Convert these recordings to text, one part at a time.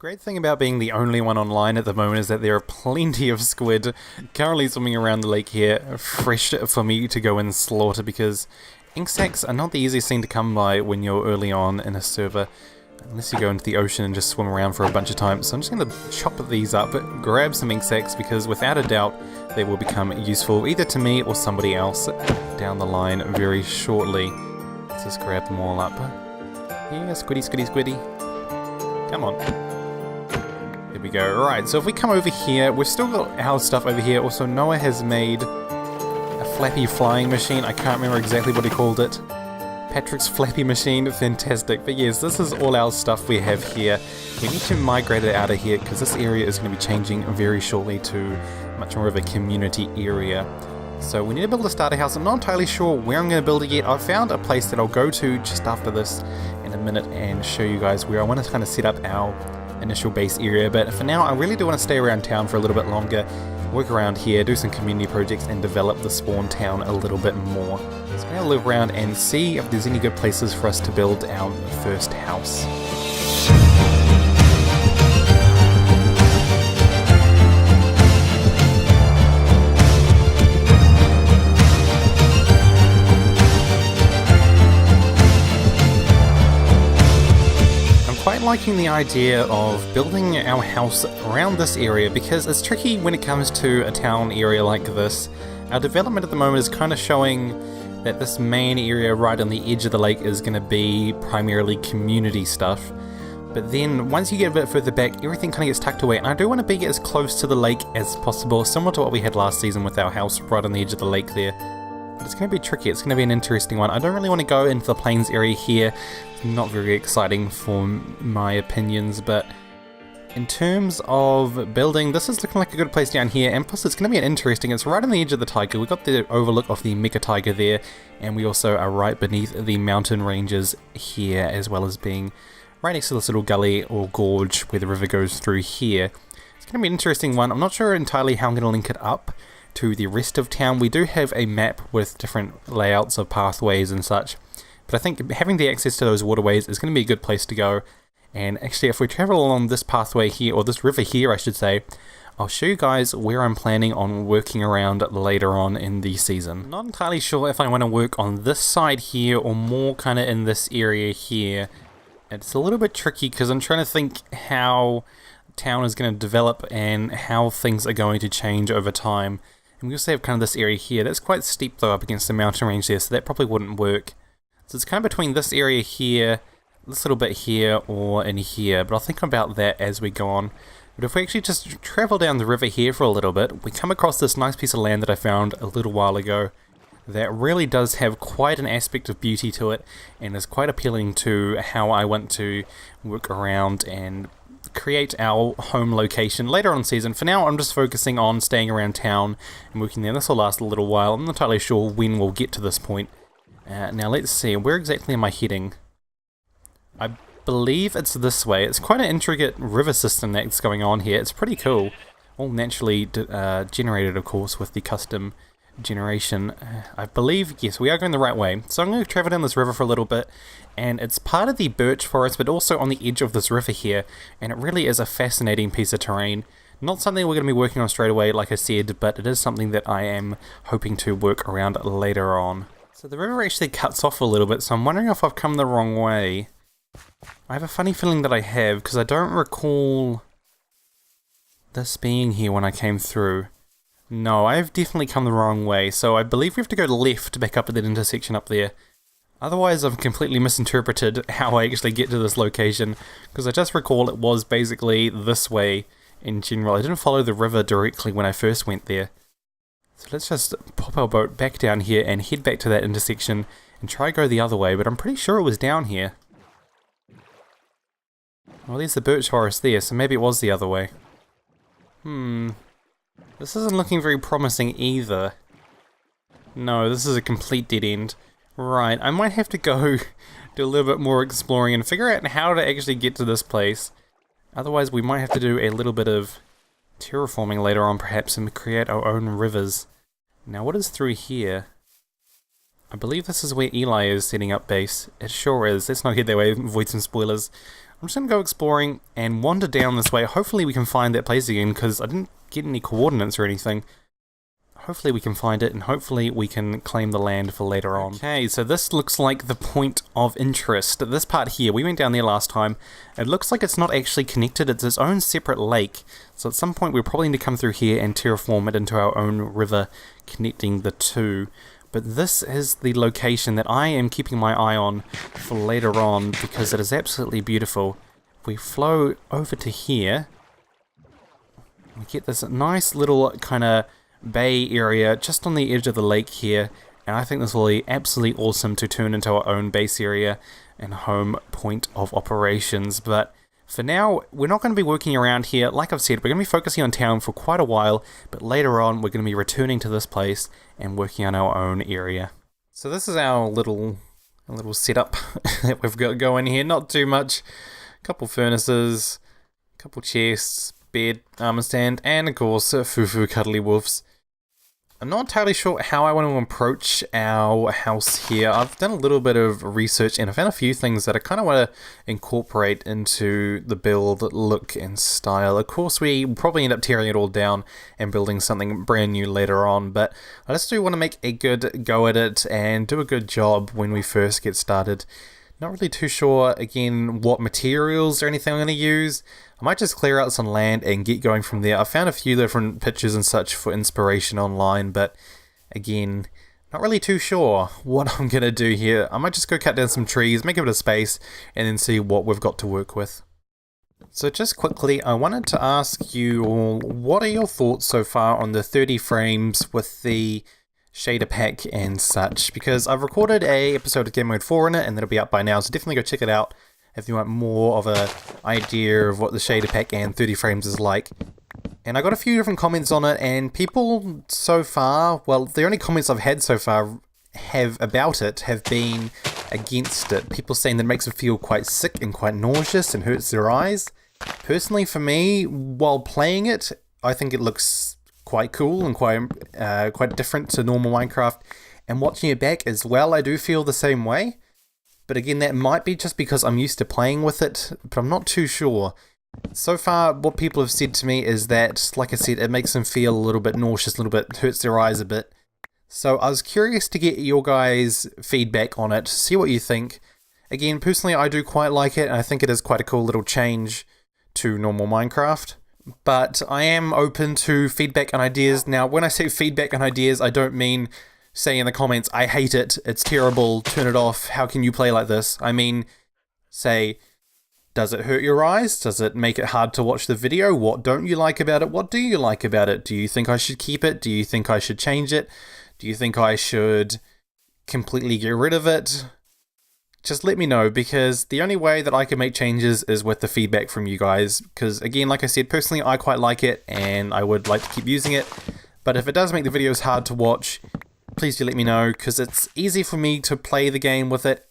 Great thing about being the only one online at the moment is that there are plenty of squid currently swimming around the lake here, fresh for me to go and slaughter, because ink sacs are not the easiest thing to come by when you're early on in a server, unless you go into the ocean and just swim around for a bunch of time. So I'm just going to chop these up, grab some ink sacs, because without a doubt they will become useful either to me or somebody else down the line very shortly. Let's just grab them all up. Yeah, squiddy, squiddy, squiddy. Come on. There we go. Right, so if we come over here, we've still got our stuff over here. Also, Noah has made a flappy flying machine. I can't remember exactly what he called it. Patrick's flappy machine. Fantastic. But yes, this is all our stuff we have here. We need to migrate it out of here because this area is going to be changing very shortly to much more of a community area. So we need to build a starter house. I'm not entirely sure where I'm going to build it yet. I've found a place that I'll go to just after this in a minute and show you guys where I want to kind of set up our initial base area, but for now I really do want to stay around town for a little bit longer, work around here, do some community projects and develop the spawn town a little bit more. So I'm going to look around and see if there's any good places for us to build our first house. Liking the idea of building our house around this area because it's tricky when it comes to a town area like this. Our development at the moment is kind of showing that this main area right on the edge of the lake is going to be primarily community stuff. But then once you get a bit further back, everything kind of gets tucked away, and I do want to be as close to the lake as possible, similar to what we had last season with our house right on the edge of the lake there. But it's going to be tricky, it's going to be an interesting one. I don't really want to go into the plains area here. It's not very exciting for my opinions, but in terms of building, this is looking like a good place down here, and plus it's going to be interesting. It's right on the edge of the taiga. We've got the overlook of the mega taiga there, and we also are right beneath the mountain ranges here, as well as being right next to this little gully or gorge where the river goes through here. It's going to be an interesting one. I'm not sure entirely how I'm going to link it up to the rest of town. We do have a map with different layouts of pathways and such, but I think having the access to those waterways is going to be a good place to go. And actually, if we travel along this pathway here, or this river here I should say, I'll show you guys where I'm planning on working around later on in the season. Not entirely sure if I want to work on this side here or more kind of in this area here. It's a little bit tricky because I'm trying to think how town is going to develop and how things are going to change over time. And we also have kind of this area here. That's quite steep though up against the mountain range there, so that probably wouldn't work. So it's kind of between this area here, this little bit here, or in here, but I'll think about that as we go on. But if we actually just travel down the river here for a little bit, we come across this nice piece of land that I found a little while ago that really does have quite an aspect of beauty to it and is quite appealing to how I want to work around and create our home location later on in season. For now I'm just focusing on staying around town and working there. This will last a little while. I'm not entirely sure when we'll get to this point. Now let's see, where exactly am I heading? I believe it's this way. It's quite an intricate river system that's going on here. It's pretty cool. All naturally generated, of course, with the custom generation. I believe, yes, we are going the right way. So I'm going to travel down this river for a little bit, and it's part of the birch forest, but also on the edge of this river here, and it really is a fascinating piece of terrain. Not something we're going to be working on straight away, like I said, but it is something that I am hoping to work around later on. So the river actually cuts off a little bit, so I'm wondering if I've come the wrong way. I have a funny feeling that I have, because I don't recall this being here when I came through. No, I've definitely come the wrong way, so I believe we have to go left back up at that intersection up there. Otherwise I've completely misinterpreted how I actually get to this location, because I just recall it was basically this way in general. I didn't follow the river directly when I first went there. So let's just pop our boat back down here and head back to that intersection and try to go the other way, but I'm pretty sure it was down here. Well, there's the birch forest there, so maybe it was the other way. This isn't looking very promising either. No, this is a complete dead end. Right, I might have to go do a little bit more exploring and figure out how to actually get to this place. Otherwise, we might have to do a little bit of terraforming later on perhaps and create our own rivers. Now, what is through here? I believe this is where Eli is setting up base. It sure is. Let's not get that way, avoid some spoilers. I'm just going to go exploring and wander down this way. Hopefully we can find that place again, because I didn't get any coordinates or anything. Hopefully we can find it, and hopefully we can claim the land for later on. Okay, so this looks like the point of interest. This part here, we went down there last time. It looks like it's not actually connected, it's its own separate lake. So at some point we'll probably need to come through here and terraform it into our own river, connecting the two. But this is the location that I am keeping my eye on for later on, because it is absolutely beautiful. If we flow over to here, we get this nice little kind of bay area just on the edge of the lake here, and I think this will be absolutely awesome to turn into our own base area and home point of operations. But for now, we're not going to be working around here. Like I've said, we're going to be focusing on town for quite a while, but later on we're going to be returning to this place and working on our own area. So this is our little setup that we've got going here. Not too much. A couple furnaces, a couple chests, bed, armor stand, and of course Fufu Cuddly Wolves. I'm not entirely sure how I want to approach our house here. I've done a little bit of research and I found a few things that I kind of want to incorporate into the build look and style. Of course we will probably end up tearing it all down and building something brand new later on, but I just do want to make a good go at it and do a good job when we first get started. Not really too sure, again, what materials or anything I'm going to use. I might just clear out some land and get going from there. I found a few different pictures and such for inspiration online, but again, not really too sure what I'm going to do here. I might just go cut down some trees, make a bit of space, and then see what we've got to work with. So just quickly, I wanted to ask you all, what are your thoughts so far on the 30 frames with the shader pack and such? Because I've recorded a episode of Game Mode 4 in it, and that'll be up by now, so definitely go check it out if you want more of a idea of what the shader pack and 30 frames is like. And I got a few different comments on it, and people so far, well, the only comments I've had so far have been against it. People saying that it makes them feel quite sick and quite nauseous and hurts their eyes. Personally, for me, while playing it, I think it looks quite cool and quite different to normal Minecraft. And watching it back as well, I do feel the same way. But again, that might be just because I'm used to playing with it, but I'm not too sure. So far, what people have said to me is that, like I said, it makes them feel a little bit nauseous, a little bit, hurts their eyes a bit. So I was curious to get your guys' feedback on it, see what you think. Again, personally, I do quite like it, and I think it is quite a cool little change to normal Minecraft. But I am open to feedback and ideas. Now, when I say feedback and ideas, I don't mean say in the comments, I hate it, it's terrible, turn it off, how can you play like this? I mean, say, does it hurt your eyes? Does it make it hard to watch the video? What don't you like about it? What do you like about it? Do you think I should keep it? Do you think I should change it? Do you think I should completely get rid of it? Just let me know, because the only way that I can make changes is with the feedback from you guys. Because again, like I said, personally I quite like it and I would like to keep using it. But if it does make the videos hard to watch, please do let me know, because it's easy for me to play the game with it,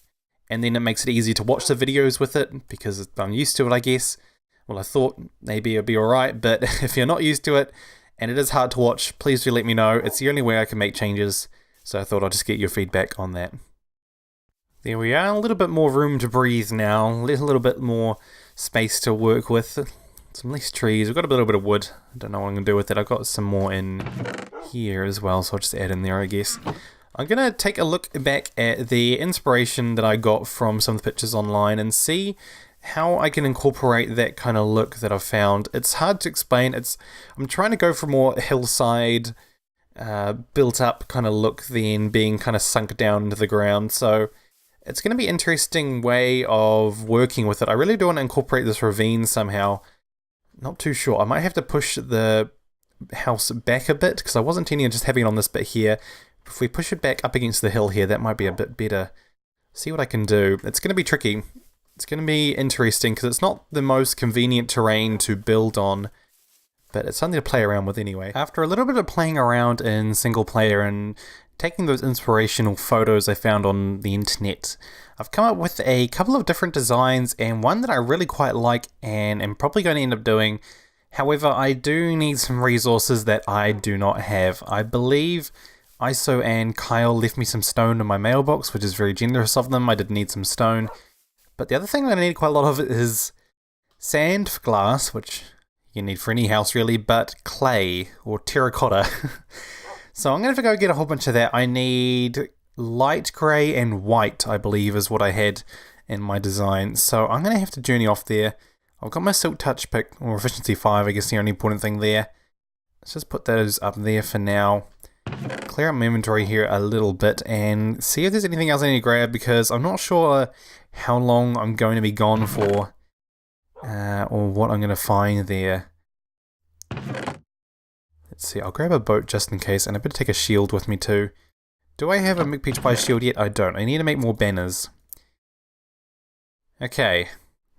and then it makes it easy to watch the videos with it, because I'm used to it, I guess. Well, I thought maybe it'd be alright, but if you're not used to it, and it is hard to watch, please do let me know. It's the only way I can make changes, so I thought I'd just get your feedback on that. There we are, a little bit more room to breathe now, a little bit more space to work with. Some less trees, we've got a little bit of wood. I don't know what I'm going to do with it. I've got some more in here as well, so I'll just add in there, I guess. I'm going to take a look back at the inspiration that I got from some of the pictures online and see how I can incorporate that kind of look that I've found. It's hard to explain. I'm trying to go for more hillside, built up kind of look than being kind of sunk down into the ground, so it's going to be an interesting way of working with it. I really do want to incorporate this ravine somehow. Not too sure. I might have to push the house back a bit, because I was intending on just having it on this bit here. If we push it back up against the hill here, that might be a bit better. See what I can do. It's going to be tricky. It's going to be interesting, because it's not the most convenient terrain to build on, but it's something to play around with anyway. After a little bit of playing around in single player and taking those inspirational photos I found on the internet, I've come up with a couple of different designs, and one that I really quite like and am probably going to end up doing. However, I do need some resources that I do not have. I believe ISO and Kyle left me some stone in my mailbox, which is very generous of them. I did need some stone. But the other thing that I need quite a lot of is sand for glass, which you need for any house really, but clay or terracotta. So I'm going to go get a whole bunch of that. I need light grey and white, I believe, is what I had in my design. So I'm going to have to journey off there. I've got my Silk Touch pick, or Efficiency 5, I guess the only important thing there. Let's just put those up there for now. Clear up my inventory here a little bit and see if there's anything else I need to grab, because I'm not sure how long I'm going to be gone for, or what I'm going to find there. Let's see, I'll grab a boat just in case, and I better take a shield with me too. Do I have a mcpeachpies shield yet? I don't. I need to make more banners. Okay,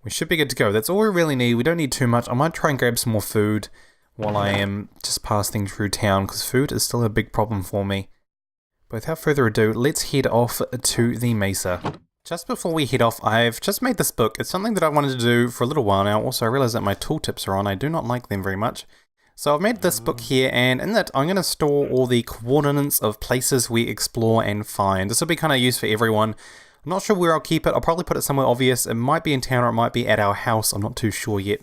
we should be good to go. That's all we really need. We don't need too much. I might try and grab some more food while I am just passing through town, because food is still a big problem for me. But without further ado, let's head off to the mesa. Just before we head off, I've just made this book. It's something that I wanted to do for a little while now. Also, I realize that my tooltips are on. I do not like them very much. So I've made this book here, and in that I'm going to store all the coordinates of places we explore and find. This will be kind of useful for everyone. I'm not sure where I'll keep it. I'll probably put it somewhere obvious. It might be in town or it might be at our house. I'm not too sure yet.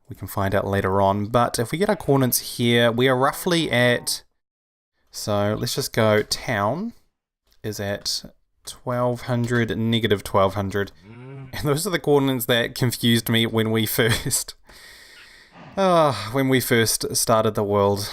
We can find out later on. But if we get our coordinates here, we are roughly at... So let's just go town is at 1200, negative 1200. And those are the coordinates that confused me when we first... when we first started the world.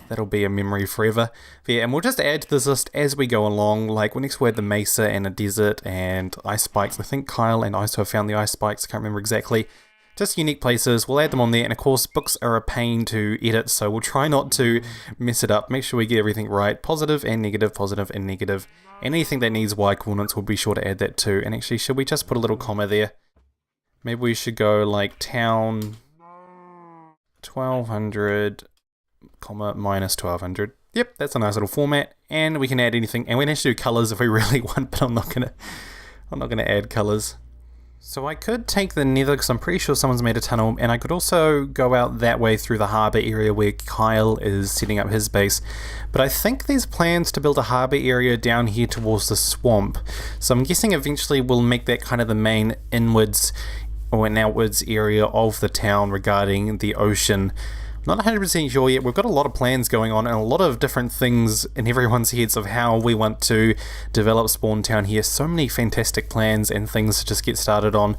That'll be a memory forever. But yeah, and we'll just add to this list as we go along. Like, next we had the mesa and a desert and ice spikes. I think Kyle and Iso have found the ice spikes. I can't remember exactly. Just unique places. We'll add them on there. And of course, books are a pain to edit, so we'll try not to mess it up. Make sure we get everything right. Positive and negative, positive and negative. Anything that needs Y coordinates, we'll be sure to add that too. And actually, should we just put a little comma there? Maybe we should go like town 1200... comma minus 1200. Yep, that's a nice little format, and we can add anything, and we can actually do colors if we really want, but I'm not gonna add colors. So I could take the nether, because I'm pretty sure someone's made a tunnel, and I could also go out that way through the harbour area where Kyle is setting up his base. But I think there's plans to build a harbour area down here towards the swamp, so I'm guessing eventually we'll make that kind of the main inwards or an outwards area of the town regarding the ocean. Not 100% sure yet. We've got a lot of plans going on and a lot of different things in everyone's heads of how we want to develop Spawn Town here. So many fantastic plans and things to just get started on.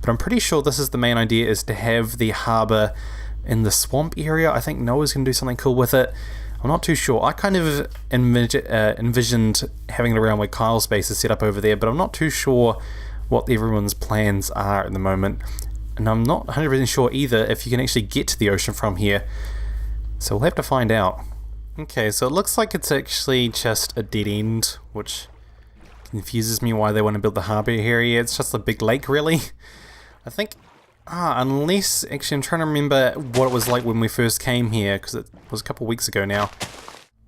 But I'm pretty sure this is the main idea, is to have the harbour in the swamp area. I think Noah's going to do something cool with it. I'm not too sure. I kind of envisioned having it around where Kyle's base is set up over there, but I'm not too sure what everyone's plans are at the moment. And I'm not 100% sure either if you can actually get to the ocean from here. So we'll have to find out. Okay, so it looks like it's actually just a dead end, which confuses me why they want to build the harbour area. It's just a big lake, really. I think, unless, actually I'm trying to remember what it was like when we first came here, because it was a couple weeks ago now.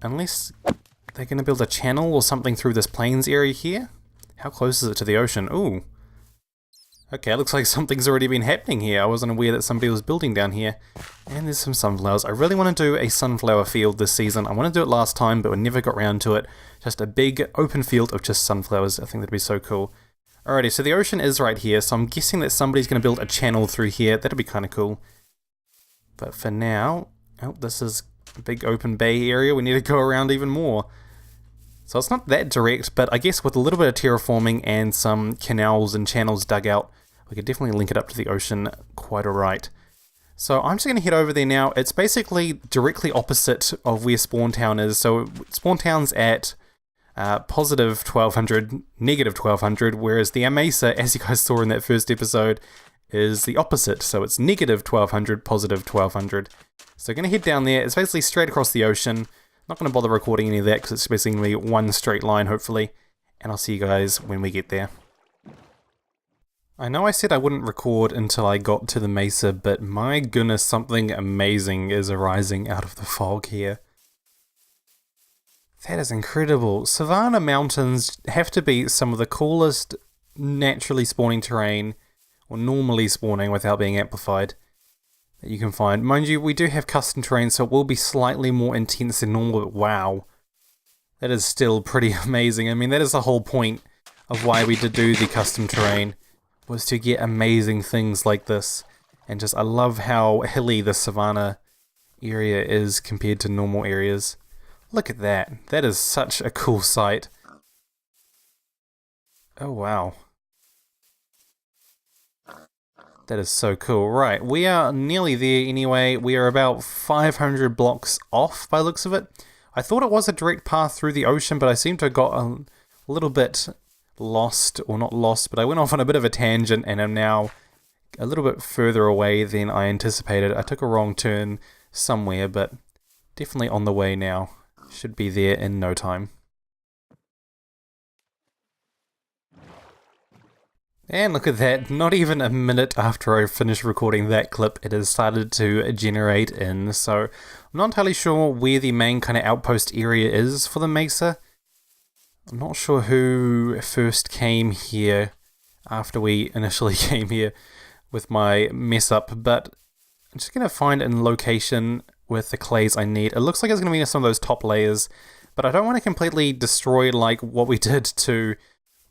Unless they're going to build a channel or something through this plains area here. How close is it to the ocean? Ooh. Okay, it looks like something's already been happening here. I wasn't aware that somebody was building down here. And there's some sunflowers. I really want to do a sunflower field this season. I want to do it last time, but we never got around to it. Just a big open field of just sunflowers. I think that'd be so cool. Alrighty, so the ocean is right here, so I'm guessing that somebody's going to build a channel through here. That'd be kind of cool. But for now... Oh, this is a big open bay area. We need to go around even more. So it's not that direct, but I guess with a little bit of terraforming and some canals and channels dug out, we could definitely link it up to the ocean quite alright. So I'm just going to head over there now. It's basically directly opposite of where Spawn Town is. So Spawn Town's at positive 1200, negative 1200, whereas the mesa, as you guys saw in that first episode, is the opposite. So it's negative 1200, positive 1200. So going to head down there. It's basically straight across the ocean. Not going to bother recording any of that because it's basically one straight line, hopefully. And I'll see you guys when we get there. I know I said I wouldn't record until I got to the mesa, but my goodness, something amazing is arising out of the fog here. That is incredible. Savannah Mountains have to be some of the coolest naturally spawning terrain, or normally spawning without being amplified, that you can find. Mind you, we do have custom terrain, so it will be slightly more intense than normal, but wow. That is still pretty amazing. I mean, that is the whole point of why we did do the custom terrain, was to get amazing things like this. And just, I love how hilly the savanna area is compared to normal areas. Look at that. That is such a cool sight. Oh wow. That is so cool. Right, we are nearly there anyway. We are about 500 blocks off by the looks of it. I thought it was a direct path through the ocean, but I seem to have got a little bit lost, or not lost, but I went off on a bit of a tangent and am now a little bit further away than I anticipated. I took a wrong turn somewhere, but definitely on the way now. Should be there in no time. And look at that, not even a minute after I finished recording that clip, it has started to generate in. So I'm not entirely sure where the main kind of outpost area is for the mesa. I'm not sure who first came here after we initially came here with my mess up, but I'm just going to find a location with the clays I need. It looks like it's going to be some of those top layers, but I don't want to completely destroy like what we did to,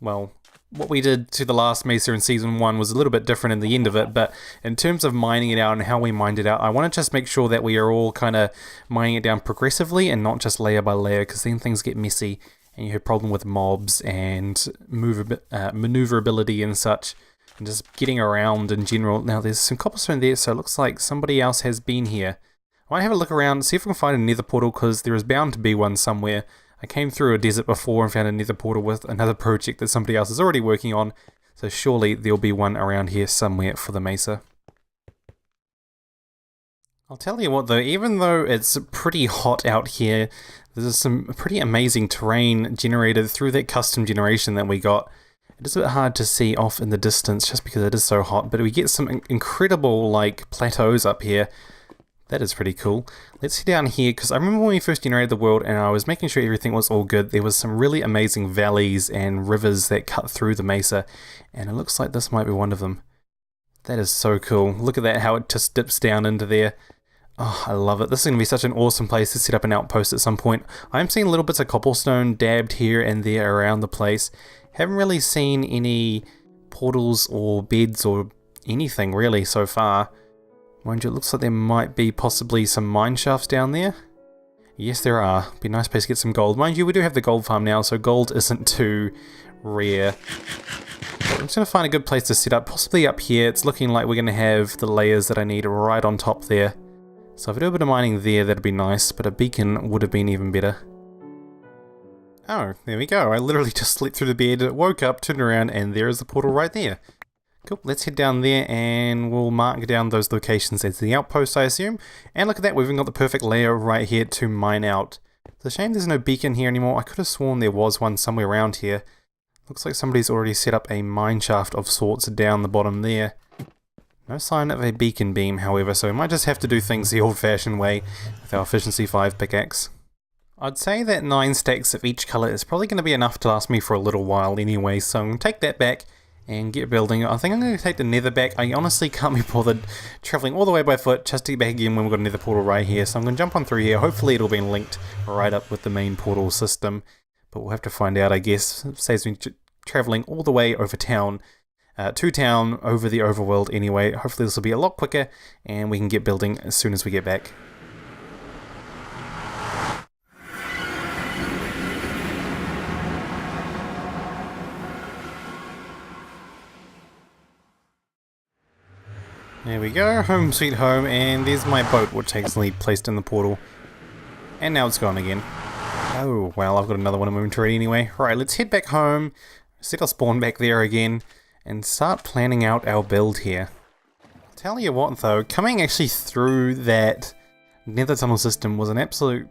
well, what we did to the last mesa in Season 1 was a little bit different in the end of it, but in terms of mining it out and how we mined it out, I want to just make sure that we are all kind of mining it down progressively and not just layer by layer, because then things get messy and you have a problem with mobs and maneuverability and such, and just getting around in general. Now there's some cobblestone there, so it looks like somebody else has been here. I might have a look around, see if I can find a nether portal, because there is bound to be one somewhere. I came through a desert before and found a nether portal with another project that somebody else is already working on, so surely there'll be one around here somewhere for the mesa. I'll tell you what though, even though it's pretty hot out here, there's some pretty amazing terrain generated through that custom generation that we got. It is a bit hard to see off in the distance just because it is so hot, but we get some incredible like plateaus up here. That is pretty cool. Let's head down here, because I remember when we first generated the world and I was making sure everything was all good, there was some really amazing valleys and rivers that cut through the mesa, and it looks like this might be one of them. That is so cool. Look at that, how it just dips down into there. Oh, I love it. This is going to be such an awesome place to set up an outpost at some point. I'm seeing little bits of cobblestone dabbed here and there around the place. Haven't really seen any portals or beds or anything really so far. Mind you, it looks like there might be possibly some mine shafts down there. Yes, there are. Be a nice place to get some gold. Mind you, we do have the gold farm now, so gold isn't too rare. But I'm just going to find a good place to set up, possibly up here. It's looking like we're going to have the layers that I need right on top there. So if I do a bit of mining there, that'd be nice, but a beacon would have been even better. Oh, there we go. I literally just slept through the bed, woke up, turned around, and there is the portal right there. Cool, let's head down there and we'll mark down those locations as the outpost, I assume. And look at that, we've even got the perfect layer right here to mine out. It's a shame there's no beacon here anymore. I could have sworn there was one somewhere around here. Looks like somebody's already set up a mine shaft of sorts down the bottom there. No sign of a beacon beam, however, so we might just have to do things the old-fashioned way with our efficiency 5 pickaxe. I'd say that 9 stacks of each colour is probably going to be enough to last me for a little while anyway, so I'm going to take that back and get building. I think I'm going to take the nether back. I honestly can't be bothered travelling all the way by foot just to get back again when we've got a nether portal right here. So I'm going to jump on through here. Hopefully it'll be linked right up with the main portal system. But we'll have to find out, I guess. It saves me travelling all the way over town, to town, over the overworld anyway. Hopefully this will be a lot quicker and we can get building as soon as we get back. There we go, home sweet home, and there's my boat which hastily placed in the portal. And now it's gone again. Oh, well, I've got another one in my inventory anyway. Right, let's head back home, set our spawn back there again, and start planning out our build here. I'll tell you what though, coming actually through that nether tunnel system was an absolute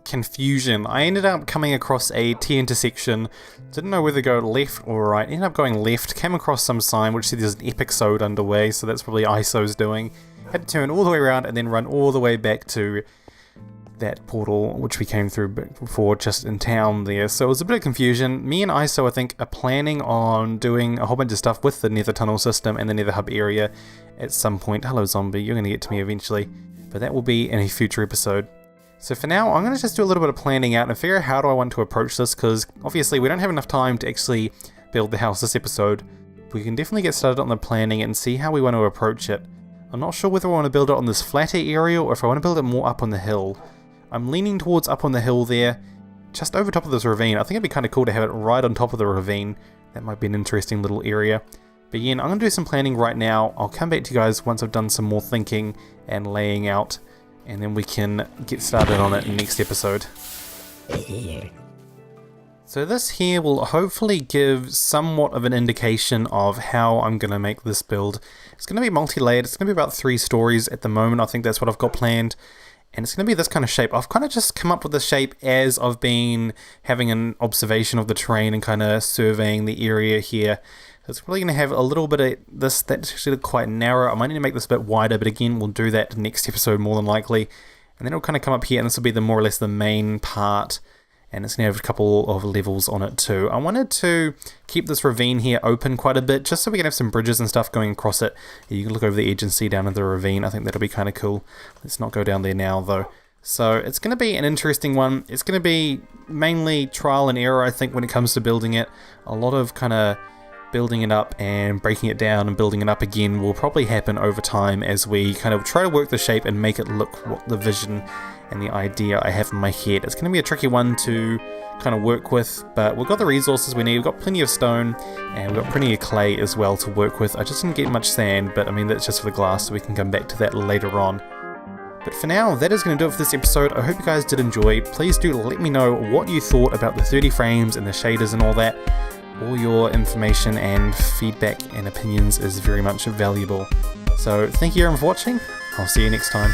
confusion. I ended up coming across a T-intersection, didn't know whether to go left or right, ended up going left, came across some sign which said there's an episode underway, so that's probably ISO's doing. Had to turn all the way around and then run all the way back to that portal which we came through before just in town there, so it was a bit of confusion. Me and ISO I think are planning on doing a whole bunch of stuff with the nether tunnel system and the nether hub area at some point. Hello zombie, you're going to get to me eventually, but that will be in a future episode. So for now, I'm going to just do a little bit of planning out and figure out how do I want to approach this, because obviously we don't have enough time to actually build the house this episode. We can definitely get started on the planning and see how we want to approach it. I'm not sure whether I want to build it on this flatter area or if I want to build it more up on the hill. I'm leaning towards up on the hill there, just over top of this ravine. I think it'd be kind of cool to have it right on top of the ravine. That might be an interesting little area. But yeah, I'm going to do some planning right now. I'll come back to you guys once I've done some more thinking and laying out, and then we can get started on it in the next episode. So this here will hopefully give somewhat of an indication of how I'm going to make this build. It's going to be multi-layered. It's going to be about 3 stories at the moment. I think that's what I've got planned. And it's going to be this kind of shape. I've kind of just come up with this shape as I've been having an observation of the terrain and kind of surveying the area here. So it's probably going to have a little bit of this that's actually quite narrow. I might need to make this a bit wider, but again, we'll do that next episode more than likely. And then it'll kind of come up here, and this will be the more or less the main part. And it's going to have a couple of levels on it too. I wanted to keep this ravine here open quite a bit, just so we can have some bridges and stuff going across it. You can look over the edge and see down into the ravine. I think that'll be kind of cool. Let's not go down there now though. So it's going to be an interesting one. It's going to be mainly trial and error, I think, when it comes to building it. A lot of kind of building it up and breaking it down and building it up again will probably happen over time as we kind of try to work the shape and make it look what the vision and the idea I have in my head. It's going to be a tricky one to kind of work with, but we've got the resources we need. We've got plenty of stone and we've got plenty of clay as well to work with. I just didn't get much sand, but I mean that's just for the glass, so we can come back to that later on. But for now, that is going to do it for this episode. I hope you guys did enjoy. Please do let me know what you thought about the 30 frames and the shaders and all that. All your information and feedback and opinions is very much valuable. So thank you everyone for watching. I'll see you next time.